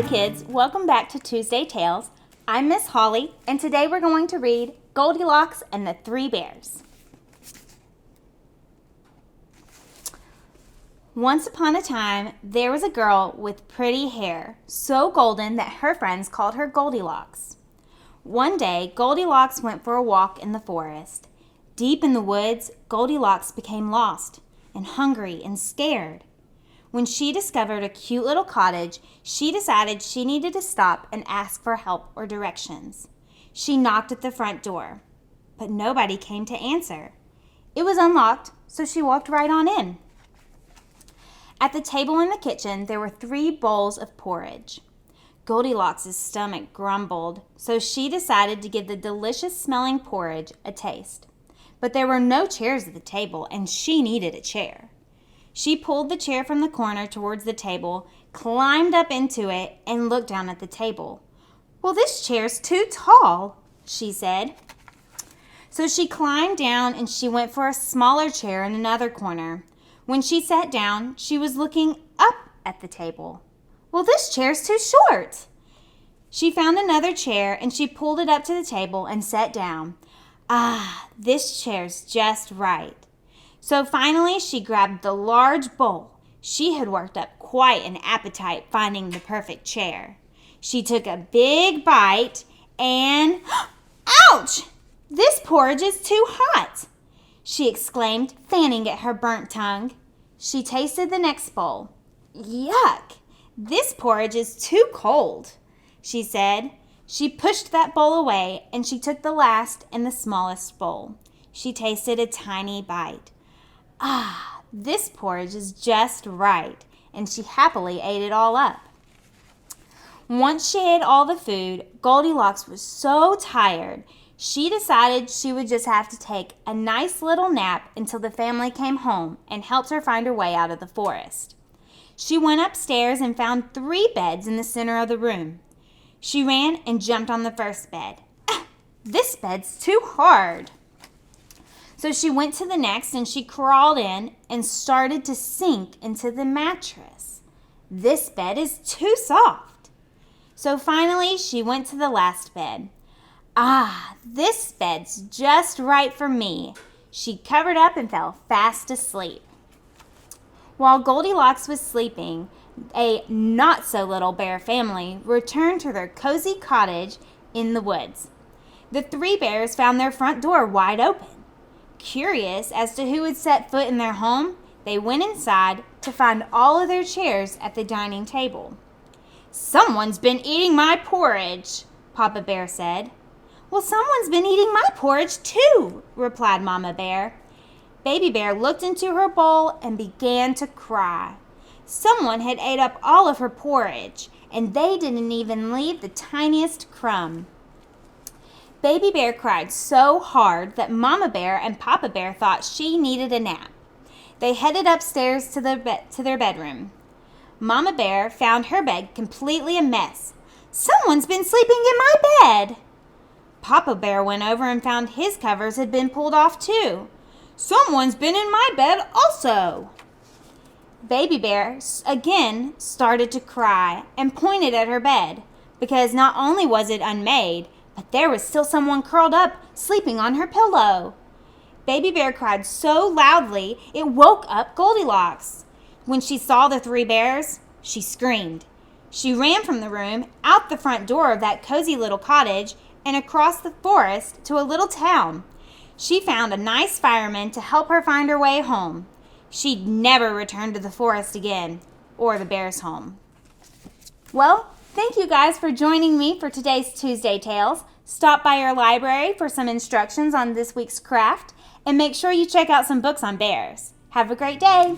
Hi kids, welcome back to Tuesday Tales. I'm Miss Holly, and today we're going to read Goldilocks and the Three Bears. Once upon a time, there was a girl with pretty hair, so golden that her friends called her Goldilocks. One day, Goldilocks went for a walk in the forest. Deep in the woods, Goldilocks became lost and hungry and scared. When she discovered a cute little cottage, she decided she needed to stop and ask for help or directions. She knocked at the front door, but nobody came to answer. It was unlocked, so she walked right on in. At the table in the kitchen, there were 3 bowls of porridge. Goldilocks' stomach grumbled, so she decided to give the delicious-smelling porridge a taste. But there were no chairs at the table, and she needed a chair. She pulled the chair from the corner towards the table, climbed up into it, and looked down at the table. "Well, this chair's too tall," she said. So she climbed down and she went for a smaller chair in another corner. When she sat down, she was looking up at the table. "Well, this chair's too short." She found another chair and she pulled it up to the table and sat down. "Ah, this chair's just right." So finally, she grabbed the large bowl. She had worked up quite an appetite finding the perfect chair. She took a big bite and, "Ouch! This porridge is too hot!" she exclaimed, fanning at her burnt tongue. She tasted the next bowl. "Yuck! This porridge is too cold," she said. She pushed that bowl away and she took the last and the smallest bowl. She tasted a tiny bite. "Ah, this porridge is just right," and she happily ate it all up. Once she ate all the food, Goldilocks was so tired, she decided she would just have to take a nice little nap until the family came home and helped her find her way out of the forest. She went upstairs and found 3 beds in the center of the room. She ran and jumped on the first bed. "This bed's too hard." So she went to the next and she crawled in and started to sink into the mattress. "This bed is too soft." So finally she went to the last bed. "Ah, this bed's just right for me." She covered up and fell fast asleep. While Goldilocks was sleeping, a not-so-little bear family returned to their cozy cottage in the woods. The 3 bears found their front door wide open. Curious as to who had set foot in their home, they went inside to find all of their chairs at the dining table. "Someone's been eating my porridge," Papa Bear said. "Well, someone's been eating my porridge too," replied Mama Bear. Baby Bear looked into her bowl and began to cry. Someone had ate up all of her porridge, and they didn't even leave the tiniest crumb. Baby Bear cried so hard that Mama Bear and Papa Bear thought she needed a nap. They headed upstairs to their bedroom. Mama Bear found her bed completely a mess. "Someone's been sleeping in my bed." Papa Bear went over and found his covers had been pulled off too. "Someone's been in my bed also." Baby Bear again started to cry and pointed at her bed because not only was it unmade, but there was still someone curled up, sleeping on her pillow. Baby Bear cried so loudly, it woke up Goldilocks. When she saw the 3 bears, she screamed. She ran from the room, out the front door of that cozy little cottage, and across the forest to a little town. She found a nice fireman to help her find her way home. She'd never return to the forest again, or the bears' home. Well, thank you guys for joining me for today's Tuesday Tales. Stop by our library for some instructions on this week's craft, and make sure you check out some books on bears. Have a great day!